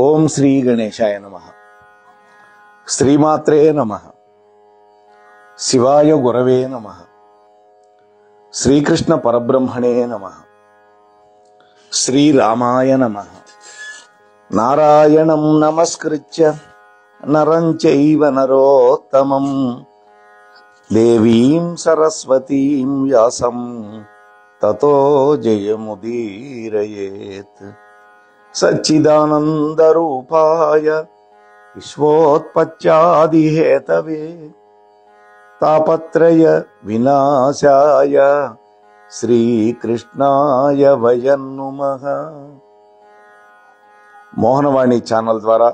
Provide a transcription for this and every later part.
ఓం శ్రీ గణేశాయ నమః. శ్రీమాత్రే నమః. శివాయ గురవే నమః. శ్రీకృష్ణ పరబ్రహ్మణే నమః. శ్రీరామాయ నమః. నారాయణం నమస్కృత్య నరం చైవ నరోత్తమం దేవీం సరస్వతీం వ్యాసం తతో జయముదీరయేత్. సచ్చిదానందరూపాయ విశ్వోత్పత్యాదిహేతవే తాపత్రయ వినాశాయ శ్రీకృష్ణాయ వయం నమః. మోహనవాణి ఛానల్ ద్వారా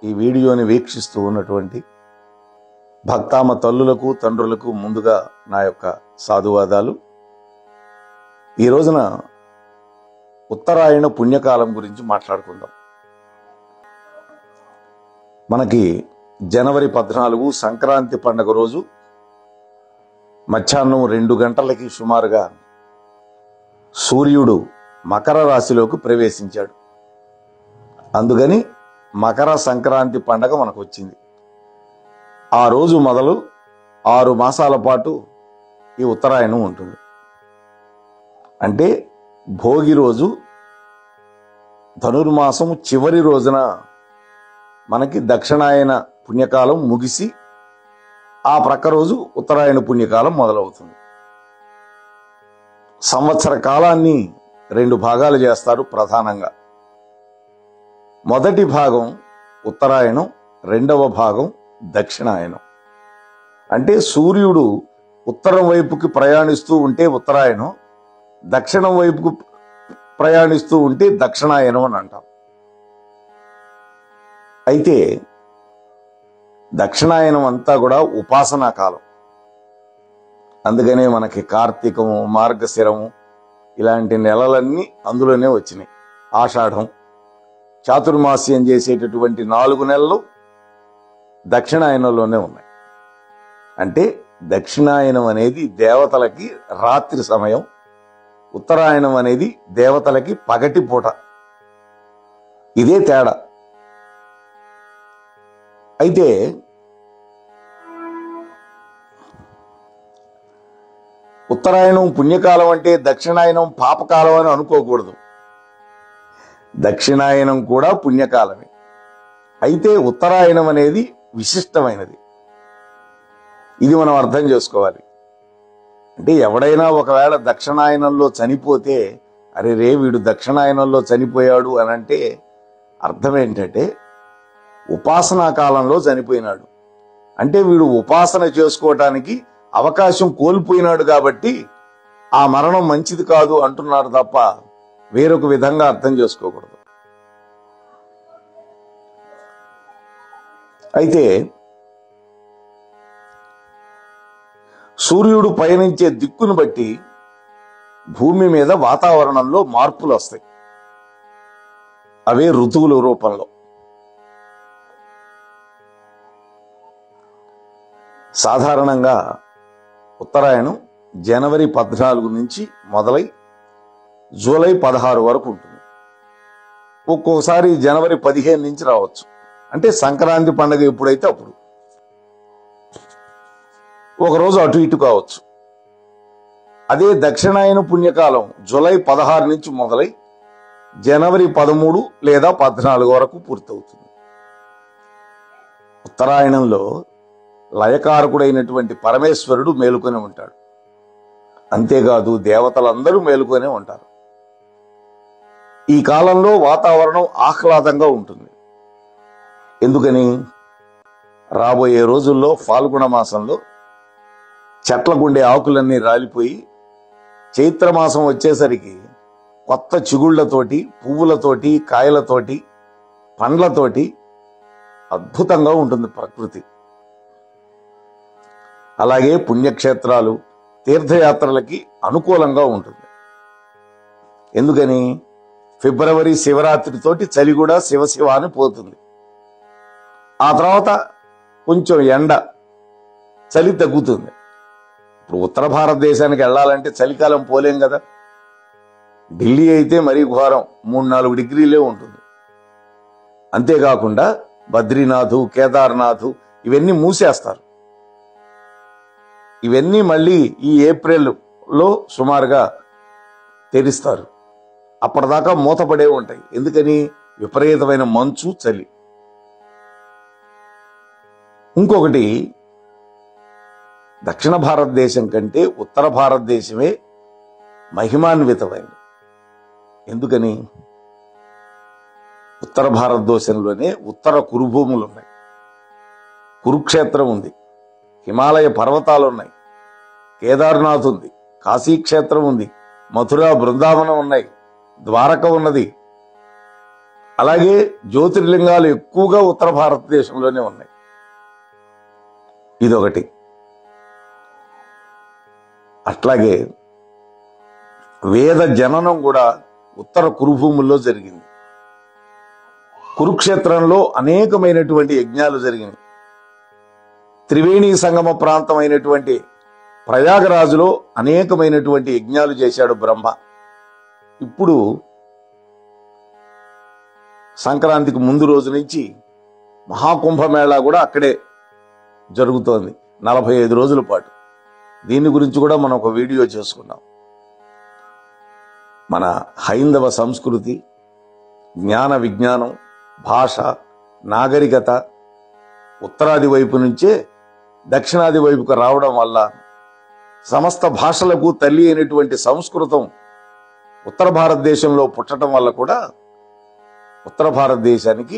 ఈ వీడియోని వీక్షిస్తూ ఉన్నటువంటి భక్తామ తల్లులకు తండ్రులకు ముందుగా నా యొక్క సాధువాదాలు. ఈ రోజున ఉత్తరాయణ పుణ్యకాలం గురించి మాట్లాడుకుందాం. మనకి జనవరి 14 సంక్రాంతి పండుగ రోజు మధ్యాహ్నం 2 గంటలకి సుమారుగా సూర్యుడు మకర రాశిలోకి ప్రవేశించాడు. అందుకని మకర సంక్రాంతి పండగ మనకు వచ్చింది. ఆ రోజు మొదలు 6 మాసాల పాటు ఈ ఉత్తరాయణం ఉంటుంది. అంటే భోగి రోజు ధనుర్మాసం చివరి రోజున మనకి దక్షిణాయన పుణ్యకాలం ముగిసి ఆ ప్రక్క రోజు ఉత్తరాయణ పుణ్యకాలం మొదలవుతుంది. సంవత్సర కాలాన్ని 2 భాగాలు చేస్తారు ప్రధానంగా. మొదటి భాగం ఉత్తరాయణం, రెండవ భాగం దక్షిణాయనం. అంటే సూర్యుడు ఉత్తరం వైపుకి ప్రయాణిస్తూ ఉంటే ఉత్తరాయణం, దక్షిణం వైపుకు ప్రయాణిస్తూ ఉంటే దక్షిణాయనం అని అంటాం. అయితే దక్షిణాయనం అంతా కూడా ఉపాసనా కాలం. అందుకనే మనకి కార్తీకము, మార్గశిరము ఇలాంటి నెలలన్నీ అందులోనే వచ్చినాయి. ఆషాఢం, చాతుర్మాస్యం చేసేటటువంటి 4 నెలలు దక్షిణాయనంలోనే ఉన్నాయి. అంటే దక్షిణాయనం అనేది దేవతలకి రాత్రి సమయం, ఉత్తరాయణం అనేది దేవతలకి పగటి పూట. ఇదే తేడా. అయితే ఉత్తరాయణం పుణ్యకాలం అంటే దక్షిణాయనం పాపకాలం అని అనుకోకూడదు. దక్షిణాయనం కూడా పుణ్యకాలమే. అయితే ఉత్తరాయణం అనేది విశిష్టమైనది. ఇది మనం అర్థం చేసుకోవాలి. అంటే ఎవడైనా ఒకవేళ దక్షిణాయనంలో చనిపోతే అరే రే వీడు దక్షిణాయనంలో చనిపోయాడు అని అంటే అర్థం ఏంటంటే ఉపాసనా కాలంలో చనిపోయినాడు. అంటే వీడు ఉపాసన చేసుకోవటానికి అవకాశం కోల్పోయినాడు కాబట్టి ఆ మరణం మంచిది కాదు అంటున్నారు తప్ప వేరొక విధంగా అర్థం చేసుకోకూడదు. అయితే సూర్యుడు పయనించే దిక్కును బట్టి భూమి మీద వాతావరణంలో మార్పులు వస్తాయి. అవే ఋతువుల రూపంలో. సాధారణంగా ఉత్తరాయణం జనవరి 14 నుంచి మొదలై జూలై 16 వరకు ఉంటుంది. ఒక్కోసారి జనవరి 15 నుంచి రావచ్చు. అంటే సంక్రాంతి పండుగ ఎప్పుడైతే అప్పుడు. ఒకరోజు అటు ఇటు కావచ్చు. అదే దక్షిణాయన పుణ్యకాలం జూలై 16 నుంచి మొదలై జనవరి 13 లేదా 14 వరకు పూర్తవుతుంది. ఉత్తరాయణంలో లయకారకుడైనటువంటి పరమేశ్వరుడు మేలుకొని ఉంటాడు. అంతేకాదు దేవతలందరూ మేలుకొనే ఉంటారు. ఈ కాలంలో వాతావరణం ఆహ్లాదంగా ఉంటుంది. ఎందుకని? రాబోయే రోజుల్లో ఫాల్గుణ మాసంలో చెట్లకుండే ఆకులన్నీ రాలిపోయి చైత్రమాసం వచ్చేసరికి కొత్త చిగుళ్లతోటి, పువ్వులతోటి, కాయలతోటి, పండ్లతోటి అద్భుతంగా ఉంటుంది ప్రకృతి. అలాగే పుణ్యక్షేత్రాలు, తీర్థయాత్రలకి అనుకూలంగా ఉంటుంది. ఎందుకని? ఫిబ్రవరి శివరాత్రితోటి చలి కూడా శివశివ అని పోతుంది. ఆ తర్వాత కొంచెం ఎండ, చలి తగ్గుతుంది. ఇప్పుడు ఉత్తర భారతదేశానికి వెళ్ళాలంటే చలికాలం పోలేం కదా. ఢిల్లీ అయితే మరీ ఘోరం, 3-4 డిగ్రీలే ఉంటుంది. అంతేకాకుండా బద్రీనాథ్, కేదార్నాథ్ ఇవన్నీ మూసేస్తారు. ఇవన్నీ మళ్ళీ ఈ ఏప్రిల్లో సుమారుగా తెరుస్తారు. అప్పటిదాకా మూతపడే ఉంటాయి. ఎందుకని? విపరీతమైన మంచు, చలి. ఇంకొకటి, దక్షిణ భారతదేశం కంటే ఉత్తర భారతదేశమే మహిమాన్వితమైనది. ఎందుకని? ఉత్తర భారతదేశంలోనే ఉత్తర కురుభూములు ఉన్నాయి, కురుక్షేత్రం ఉంది, హిమాలయ పర్వతాలు ఉన్నాయి, కేదార్నాథ్ ఉంది, కాశీక్షేత్రం ఉంది, మథుర, బృందావనం ఉన్నాయి, ద్వారక ఉన్నది. అలాగే జ్యోతిర్లింగాలు ఎక్కువగా ఉత్తర భారతదేశంలోనే ఉన్నాయి. ఇదొకటి. అట్లాగే వేద జననం కూడా ఉత్తర కురుభూముల్లో జరిగింది. కురుక్షేత్రంలో అనేకమైనటువంటి యజ్ఞాలు జరిగినాయి. త్రివేణి సంగమ ప్రాంతం అయినటువంటి ప్రయాగరాజులో అనేకమైనటువంటి యజ్ఞాలు చేశాడు బ్రహ్మ. ఇప్పుడు సంక్రాంతికి ముందు రోజు నుంచి మహాకుంభమేళా కూడా అక్కడే జరుగుతోంది 45 రోజుల పాటు. దీని గురించి కూడా మనం ఒక వీడియో చేసుకున్నాం. మన హైందవ సంస్కృతి, జ్ఞాన విజ్ఞానం, భాష, నాగరికత ఉత్తరాది వైపు నుంచే దక్షిణాది వైపుకు రావడం వల్ల సమస్త భాషలకు తల్లి అయినటువంటి సంస్కృతం ఉత్తర భారతదేశంలో పుట్టడం వల్ల కూడా ఉత్తర భారతదేశానికి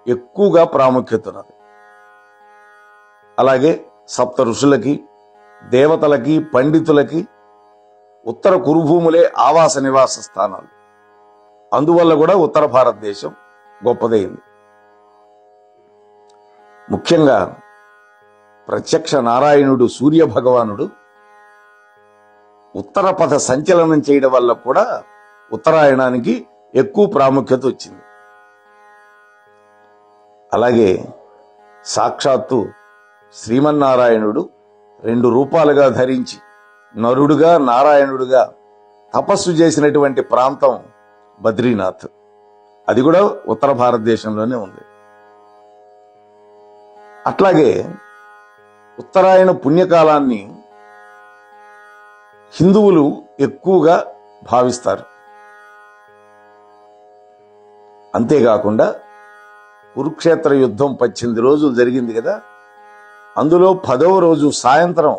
ఎక్కువగా ప్రాముఖ్యత ఉన్నది. అలాగే సప్త ఋషులకి, దేవతలకి, పండితులకి ఉత్తర కురుభూములే ఆవాస నివాస స్థానాలు. అందువల్ల కూడా ఉత్తర భారతదేశం గొప్పదైంది. ముఖ్యంగా ప్రత్యక్ష నారాయణుడు సూర్య భగవానుడు ఉత్తర పథ సంచలనం చేయడం వల్ల కూడా ఉత్తరాయణానికి ఎక్కువ ప్రాముఖ్యత వచ్చింది. అలాగే సాక్షాత్తు శ్రీమన్నారాయణుడు 2 రూపాలుగా ధరించి నరుడుగా, నారాయణుడుగా తపస్సు చేసినటువంటి ప్రాంతం బద్రీనాథ్. అది కూడా ఉత్తర భారతదేశంలోనే ఉంది. అట్లాగే ఉత్తరాయణ పుణ్యకాలాన్ని హిందువులు ఎక్కువగా భావిస్తారు. అంతేకాకుండా కురుక్షేత్ర యుద్ధం 18 రోజులు జరిగింది కదా, అందులో 10వ రోజు సాయంత్రం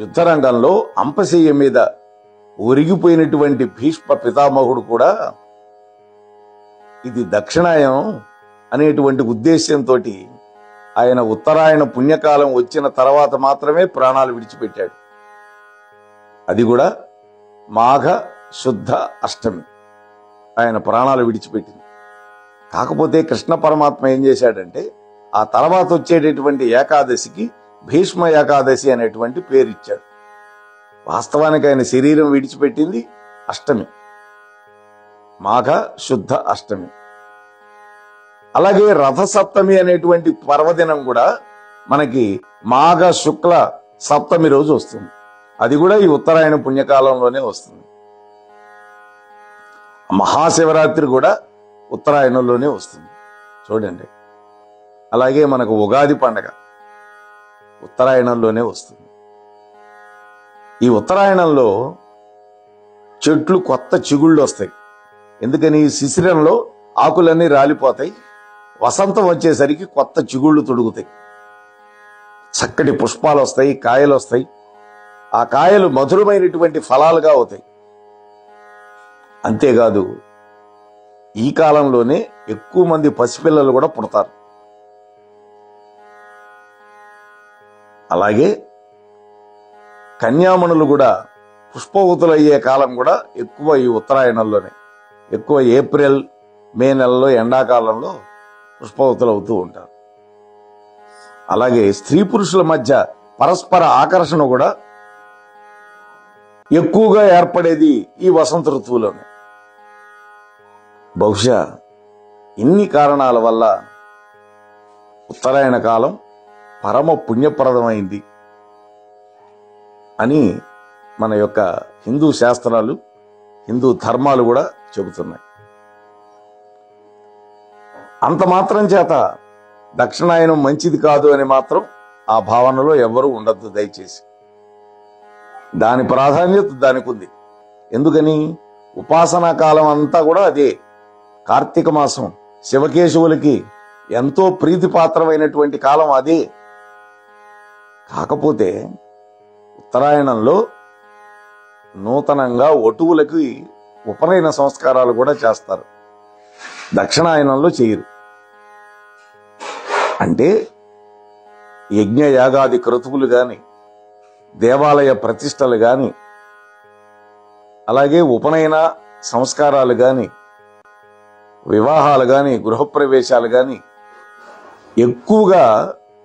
యుద్ధరంగంలో అంపశయ్య మీద ఒరిగిపోయినటువంటి భీష్మ పితామహుడు కూడా ఇది దక్షిణాయనం అనేటువంటి ఉద్దేశ్యంతో ఆయన ఉత్తరాయణ పుణ్యకాలం వచ్చిన తర్వాత మాత్రమే ప్రాణాలు విడిచిపెట్టాడు. అది కూడా మాఘ శుద్ధ అష్టమి ఆయన ప్రాణాలు విడిచిపెట్టింది. కాకపోతే కృష్ణ పరమాత్మ ఏం చేశాడంటే ఆ తర్వాత వచ్చేటటువంటి ఏకాదశికి భీష్మ ఏకాదశి అనేటువంటి పేరు ఇచ్చాడు. వాస్తవానికి ఆయన శరీరం విడిచిపెట్టింది అష్టమి, మాఘ శుద్ధ అష్టమి. అలాగే రథసప్తమి అనేటువంటి పర్వదినం కూడా మనకి మాఘ శుక్ల సప్తమి రోజు వస్తుంది. అది కూడా ఈ ఉత్తరాయణ పుణ్యకాలంలోనే వస్తుంది. మహాశివరాత్రి కూడా ఉత్తరాయణంలోనే వస్తుంది చూడండి. అలాగే మనకు ఉగాది పండగ ఉత్తరాయణంలోనే వస్తుంది. ఈ ఉత్తరాయణంలో చెట్లు కొత్త చిగుళ్ళు వస్తాయి. ఎందుకని? శిశిరంలో ఆకులన్నీ రాలిపోతాయి, వసంతం వచ్చేసరికి కొత్త చిగుళ్ళు తొడుగుతాయి, చక్కటి పుష్పాలు వస్తాయి, కాయలు వస్తాయి. ఆ కాయలు మధురమైనటువంటి ఫలాలుగా అవుతాయి. అంతేకాదు ఈ కాలంలోనే ఎక్కువ మంది పసిపిల్లలు కూడా పుడతారు. అలాగే కన్యామణులు కూడా పుష్పవతులయ్యే కాలం కూడా ఎక్కువ ఈ ఉత్తరాయణంలోనే. ఎక్కువ ఏప్రిల్, మే నెలలో ఎండాకాలంలో పుష్పవతులు అవుతూ ఉంటారు. అలాగే స్త్రీ పురుషుల మధ్య పరస్పర ఆకర్షణ కూడా ఎక్కువగా ఏర్పడేది ఈ వసంత ఋతువులోనే. బహుశా ఇన్ని కారణాల వల్ల ఉత్తరాయణ కాలం పరమ పుణ్యప్రదమైంది అని మన యొక్క హిందూ శాస్త్రాలు, హిందూ ధర్మాలు కూడా చెబుతున్నాయి. అంత మాత్రం చేత దక్షిణాయనం మంచిది కాదు అని మాత్రం ఆ భావనలో ఎవరు ఉండద్దు దయచేసి. దాని ప్రాధాన్యత దానికి ఉంది. ఎందుకని? ఉపాసనా కాలం అంతా కూడా అదే. కార్తీక మాసం శివకేశవులకి ఎంతో ప్రీతిపాత్రమైనటువంటి కాలం అదే. కాకపోతే ఉత్తరాయణంలో నూతనంగా వటువులకి ఉపనయన సంస్కారాలు కూడా చేస్తారు, దక్షిణాయనంలో చేయరు. అంటే యజ్ఞ యాగాది క్రతువులు గాని, దేవాలయ ప్రతిష్టలు గాని, అలాగే ఉపనయన సంస్కారాలు గాని, వివాహాలు గాని, గృహప్రవేశాలు గాని ఎక్కువగా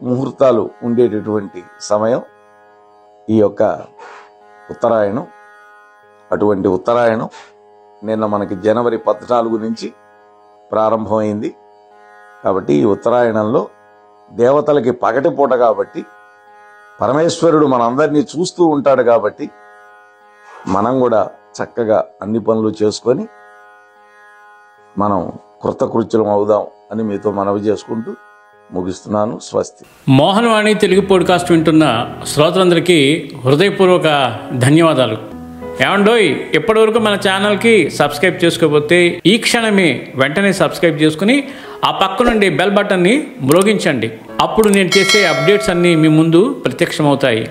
ముహూర్తాలు ఉండేటటువంటి సమయం ఈ యొక్క ఉత్తరాయణం. అటువంటి ఉత్తరాయణం నిన్న మనకి జనవరి 14 నుంచి ప్రారంభమైంది. కాబట్టి ఈ ఉత్తరాయణంలో దేవతలకి పగటిపూట కాబట్టి, పరమేశ్వరుడు మనందరినీ చూస్తూ ఉంటాడు కాబట్టి, మనం కూడా చక్కగా అన్ని పనులు చేసుకొని మనం కృతకృత్యులం అవుదాం అని మీతో మనవి చేసుకుంటూ ముగిస్తున్నాను. స్వస్తి. మోహనవాణి తెలుగు పాడ్కాస్ట్ వింటున్న శ్రోతలందరికీ హృదయపూర్వక ధన్యవాదాలు. ఏమండోయ్, ఇప్పటివరకు మన ఛానల్కి సబ్స్క్రైబ్ చేసుకోకపోతే ఈ క్షణమే వెంటనే సబ్స్క్రైబ్ చేసుకుని ఆ పక్కనుండి బెల్ బటన్ని మ్రోగించండి. అప్పుడు నేను చేసే అప్డేట్స్ అన్నీ మీ ముందు ప్రత్యక్షమవుతాయి.